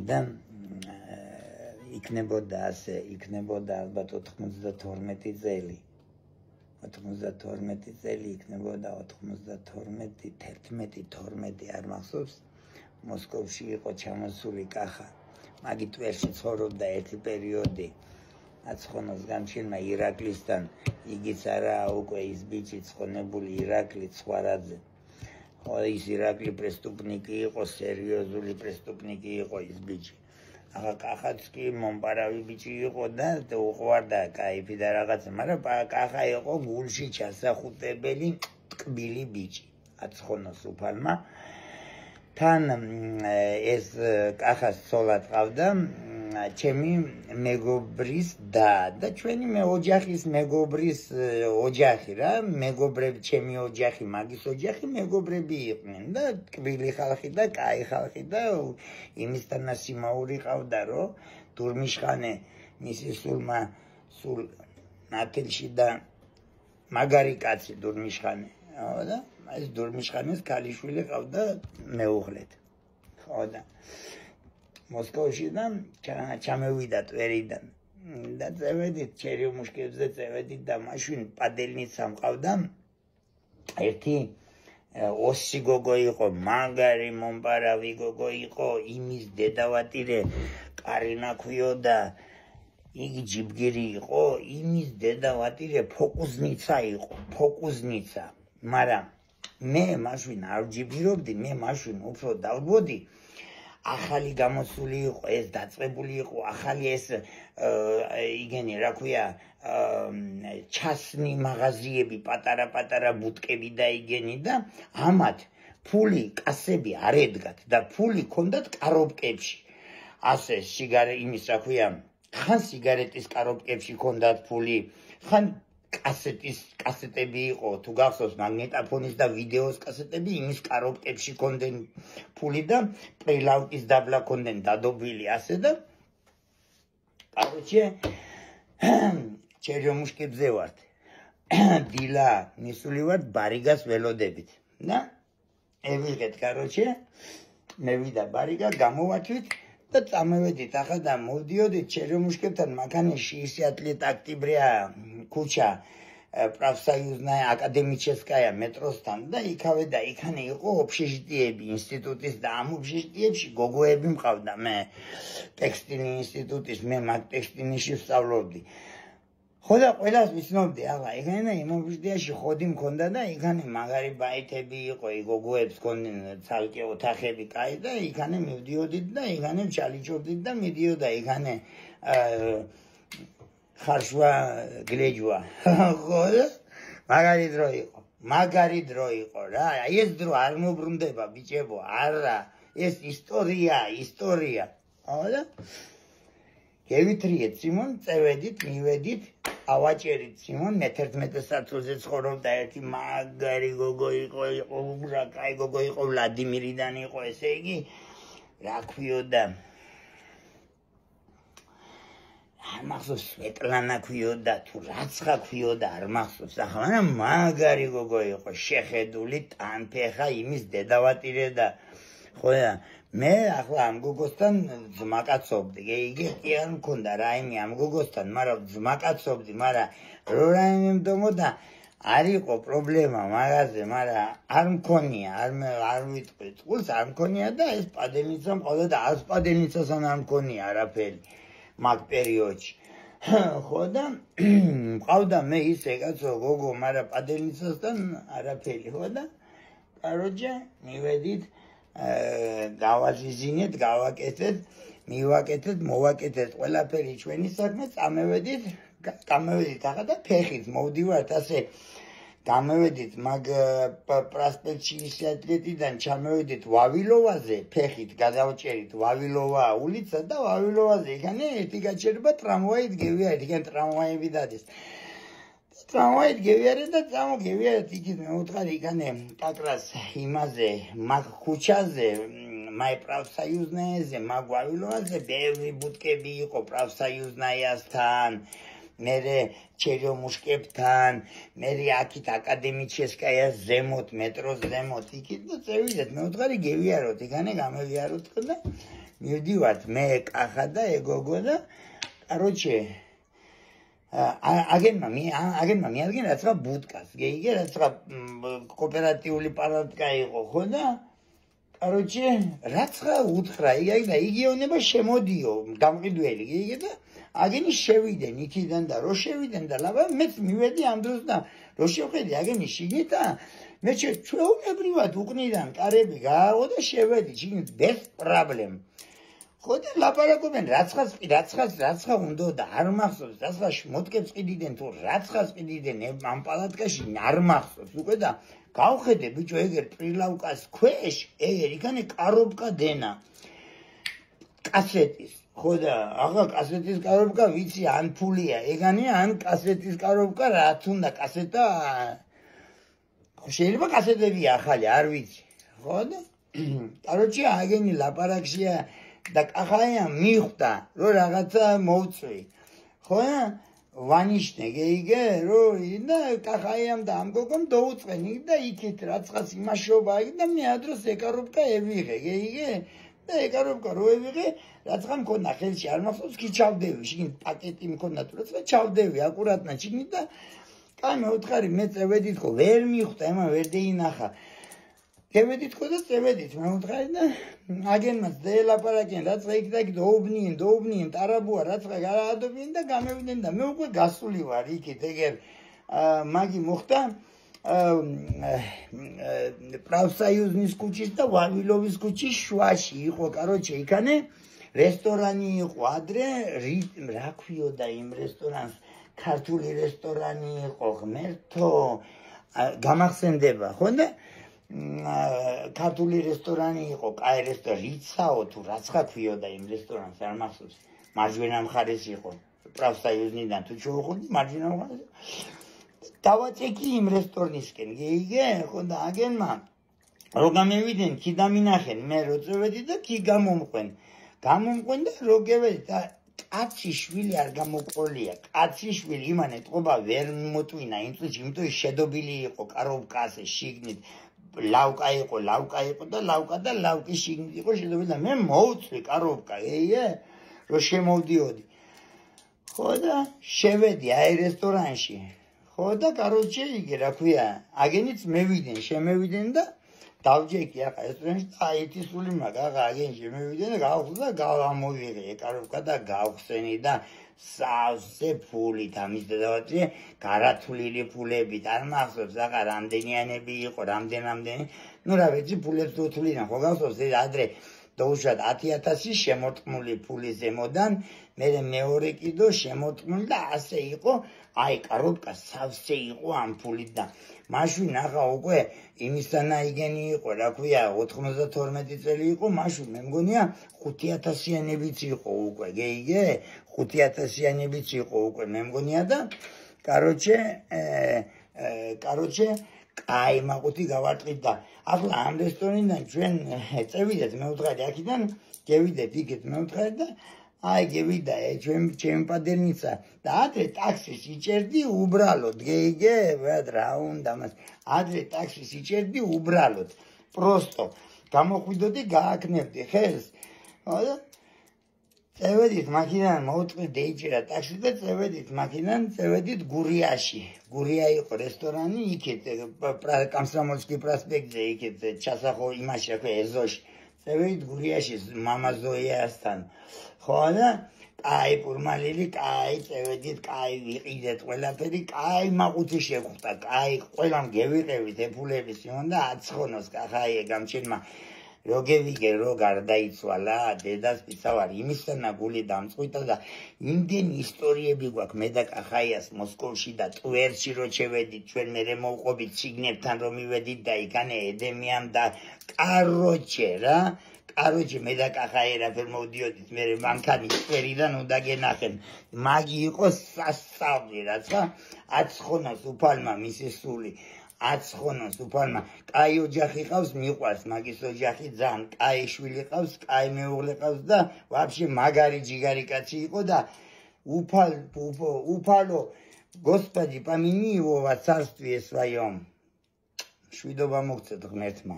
და იქნებოდა ასე, იქნებოდა ალბათ 92 წელი. 92 წელი იქნებოდა 92, 11, 12 არ მახსოვს. მოსკოვში იყო ჩამოსული კახა. მაგით ვერში ცხოვრობდა ერთი პერიოდი. აცხონოს გამჩენმა ირაკლისთან, იგიც არაა უკვე ის ბიჭი ცხონებული ირაკლი ცხვარაძე. ხო, ის ირაკლი პრესტუპნიკი იყო, სერიოზული პრესტუპნიკი იყო ის ბიჭი. ახლა კახაც კი მომპარავი ბიჭი იყო და უყვარდა кайფი და რაღაცა, მაგრამ კახა იყო გულში ჩასახუტებელი ტკბილი ბიჭი. აცხონოს უფალმა. თან ეს კახას ცოლად ყავდა ჩემი მეგობრის და ჩვენი ოჯახის მეგობრის ოჯახი რა, მეგობრები, ჩემი ოჯახი, მაგის ოჯახი მეგობრები იყვნენ და ტკბილი ხალხი და კაი ხალხი და იმისთანა სიმაური ყავდა, რომ დურმიშხანე მისი სულ ნათელში და მაგარი კაცი დურმიშხანე, ხო და ეს დურმიშხანეს ქალიშვილი ყავდა მეუღლეთ. ხო და მოსკოვში და ჩამევიდა ტვერიდან და წევედით ჩერიომუშკებზე წევედით და მაშინ პადელნიცა მყავდა ერთი ოსი გოგო იყო, მაგარი მომპარავი გოგო იყო, იმის დედავატირე კარინა ქვიოდა, იგი ჯიბგირი იყო, იმის დედავატირე ფოკუზნიცა იყო, ფოკუზნიცა. მაგრამ მე მაშინ არ ვჯიბგირობდი, მე მაშინ უფრო დავბოდი. ახალი გამოსული იყო, ეს დაწყებული იყო, ახალი ეს იგენი რა ქვია, ჩასნი მაღაზიები, პატარა ბუტკები და იგენი და ამათ ფული კასები არ ედგათ და ფული ქონდათ კარობკებში. ასე იმის რა ქვია, ხან სიგარეტის კარობკებში ქონდათ ფული, ხან კასეტები იყო, თუ გახსოვს მაგნეტაფონის და ვიდეოს კასეტები, იმის კარობკებში ქონდნენ ფული და პრილავკის დაბლა ქონდნენ დადობილი ასე და კაროჩე ჩერიომუშკებზე ვართ. დილა მისული ვართ ბარიგას ველოდებით და ევიღეთ კაროჩე მევიდა ბარიგა გამოვაჩვით და წამევედით ახლა და მოვდიოდით ჩერიომუშკებთან მანქანაში ის ატლეტ აქტიბრია ქუჩა პროფსოიუზная აკადემическая მეტროსთან და იქავე და იქანე იყო ოფშეშტიები ინსტიტუტის და ამ ოფშეშტიებში გოგოები მყავდა მე ტექსტილი ინსტიტუტის მე მაგ ტექსტილში ვსწავლობდი. ხო და ყველას ვიცნობდი ახლა იქანე იმ ოფშეშტიაში ხოდი მქონდა და იქანე მაგარი ბაითები იყო, გოგოებს ქონდნენ ცალკე ოთახები კაი და იქანე მივდიოდით და იქანე ჩალიჭობდით და მიდიოდა იქანე ხარშვა გლეჯვა. ხო და მაგარი დრო იყო რა. ეს დრო არ მობრუნდება ბიჭებო, არა, ეს ისტორია. ხო და გევითრიეთ სიმონ, წევედით, მივედით, ავაჭერით სიმონ, მე-11 საათზე ცხოვრობდა ერთი მაგარი გოგო იყო, რა კაი გოგო იყო, ვლადიმირიდან იყო, ესე იგი, რა ქვიოდა არ მახსოვს, სვეტლანა ქვიოდა, თუ რაცხა ქვიოდა, არ მახსოვს, ახლა მაგარი გოგო იყო, შეხედული, ტანფეხა, იმის დედავატირე და ხო და მე ახლა ამ გოგოსთან ძმაკაცობდი, იგი კი არ მქონდა რაიმე ამ გოგოსთან, მაგრამ ძმაკაცობდი, მაგრამ რო რაიმე მდომოდა არ იყო პრობლემა მაგაზე, მაგრამ არ მქონია, არ ვიტყვი წყულს, არ მქონია და ეს პადელნიცა მყავდა და არც პადელნიცასთან არ მქონია არაფერი მაგ პერიოდში. ხო და მყავდა მე ისე კაცო გოგო, მაგრამ პადელნიცასთან არაფერი, ხო და კაროჯე მივედით გავაზიზინეთ, გავაკეთეთ, მივაკეთეთ, მოვაკეთეთ ყველაფერი ჩვენი საქმე, წამევედით ახლა და ფეხით მოვდივართ ასე გამევედით მაგ პროსპექტში ისე ატლეტიდან ჩამევედით ვავილოვაზე, ფეხით გადავჭერით ვავილოვა ულიცა და ვავილოვაზე იქანე ერთი გაჩერება ტრამვაით გევიარეთ, იქან ტრამვაები დადეს. ტრამვაით გევიარეთ და წამოგევიარეთ იქით მეუთხარი იქანე კაკრას იმაზე, მაგ ქუჩაზე, მაი პროფსოიუზნაიაზე, მაგ ვავილოვაზე ბევრი ბუტკები იყო პროფსოიუზნაიასთან. მე ჩერიომუშკებთან, მე აქით აკადემიჩესკაიას ზემოთ, მეტროს ზემოთ, იქით და წევიდეთ, მეუთხარი გევიაროთ, იქანე გამევიაროთ და მივდივართ მე, კახა და ეგოგო და короче აგენმა მიადგენ რაცა ბუდკას, გეიგე რაცა კოოპერატიული პალატკა იყო, ხო და короче რაცა უთხრა, იგეონება შემოდიო, გამყიდველი, გეიგე და აგენი შევიდენ იქიდან და რო შევიდენ და ლაბა მეც მივედი ამ დროს და რო შევხედი აგენი შიგნით და მე ჩვეულებრივად უკნიდან კარები გააღო და შევედი შიგნით без проблем. ხო და ლაპარაკობენ რაცხას უნდა და არ მახსოვს რაცხას მოტკებს ყიდიდან თუ რაცხას ყიდიდან ამ პალატკაში არ მახსოვს უკვე და გავხედე ბიჭო ეგერ პრილავკას ქვეშ ეგერ იქანე კარობკა დენა კასეტის ხო და აღა კასეტის კარობკა ვიცი ან ფულია ეგანი ან კასეტის კარობკა რაც უნდა კასეტა შეიძლება კასეტები ახალი არ ვიცი ხო და короче აგენი ლაპარაკშია და კახაია მიხვდა რომ რაღაცა მოვწვი ხო ვანიშნე გეიგე რომ და კახაიამ და ამ გოგომ დაუწყენი და იქით რაცხას იმაშობა და მე ადროს ეკარობკა ევიღე გეიგე და ეკარობკა რო ევიღე რაცხა მქონდა ხელში არ მახსოვს კი ჩავდევი შიგნით პაკეტი მქონდა თუ რაცა ჩავდევი აკურატნა შიგნით და კაი მე უთხარი მე წევედით ხო ვერ მიხვდა ემა ვერ დაინახა გევედით ხო და წევედით მე უთხარი და აგენმაც დელაპარაკენ რაცა იქ და იქ დაუბნიენ ტარაბუა რაცა გარაადობენ და გამევიდნენ და მე უკვე გასული ვარ იქით ეგერ მაგი მოხდა პრավსაიუზნის ქუჩის და ვავილოვის ქუჩის შუაში იყო короче იქანე რესტორანი იყო ადრე რა ქვიოდა იმ რესტორანს ქართული რესტორანი იყო ღმერთო გამახსენდება ხო და ქართული რესტორანი იყო კაი რესტორანი რიცაო თუ რაცხა ქვიოდა იმ რესტორანს არ მახსოვს მარჯვენა მხარეს იყო პრավსაიუზნიდან თუ შევხვდი მარჯვენა მხარეს დავაწეკი იმ რესტორნისკენ გეიგე ხო და აგენმა რო გამევიდნენ კი დამინახენ მე რო წევედი და კი გამომყვენ და რო გევედი და კაცი შვილი არ გამოყოლია კაცი შვილი იმან ეტყობა ვერ მოტვინა იმ წუთში იმიტომ შედობილი იყო კარობკაზე შიგნით ლავკა იყო და ლავკის შიგნით იყო შედობილი და მე მოვწვი კარობკა ეე რო შემოვდიოდი ხო და შევედი აი რესტორანში ხო და короче იგი რა ქვია აგენიც შემევიდენ და დავჯექი ახლა რესტორანში და აითისული მაგა აგენ შემევიდენ და გავხსნა და გამოვიღე კარობკა და გავხსენი და სავსე ფულით ამის დავაწე გარათვლილი ფულებით არ მახსოვს ახლა რამდენიანები იყო რამდენი ნუ რა ვიცი ფულებს დოთვლიდან ხო გახსოვს ადრე დაუშვათ 10,000 შემორტყმული ფული ზემოდან მე მეორე კიდო შემორტყმული და ასე იყო აი კარობკა სავსე იყო ამ ფულით და მაშინ ახლა უკვე იმისთანაიგენი იყო რა ქვია 92 წელი იყო მაშინ მე მგონია 5,000-იანებიც იყო უკვე გეიგე 5,000-იანებიც იყო უკვე მე მგონია და короче კაი მაყუთი გავარტყით და ახლა ამ რესტორნიდან ჩვენ წევიდეთ მე უთხარი აქედან გევიდეთ იქით მე უთხარი და აი გევიდა ჩემი პადერნიცა და ადრე ტაქსის იჭერდი უბრალოდ გეიგე რა უნდა მას ადრე ტაქსის იჭერდი უბრალოდ პროსტო გამოხვიდოდი გააკნევდი ხელს ხო წევედით მაქინან მოვწყდი დეიჭერა ტაქსი და წევედით გურიაში გურია იყო რესტორანი იქით კომსომოლსკი პროსპექტზე იქით ჩასახო იმაში რა ქვია ეზოში წევედით გურიაში მამა ზოიასთან ხო და კაი პურმალილი კაი წევედით კაი ვიყიდეთ ყველაფერი კაი მაყუთი შეხვდა კაი ყველამ გევიყევით ეფულების იმან და აცხონოს კახაიე გამჩენმა რო გევიგე რო გარდაიცვალა დედას პიცავარ იმისთანა გული დამწყვიტა და იმდენი ისტორიები გვაქვს მე და კახაიას მოსკოვში და ტვერში რო შევედით ჩვენ მერე მოვყობით სიგნებთან რომ მივედით და იქანე ედემიან და короче მე და კახაი რაფერ მოვდიოდით მე მანქანი სფერიდან უნდა გენახენ მაგი იყო სასწავლი რაცა აცხონოს უფალმა მისი სული აცხონოს უფალმა კაი ოჯახი ყავს მიყვარს მაგის ოჯახი ძალიან კაი შვილი ყავს კაი მეუღლე ყავს და ვაფშე მაგარი ჯიგარი კაცი იყო და упало, Господи, помяни его во царстве своем. Შვიდობა მოგცეთ ღმერთმა.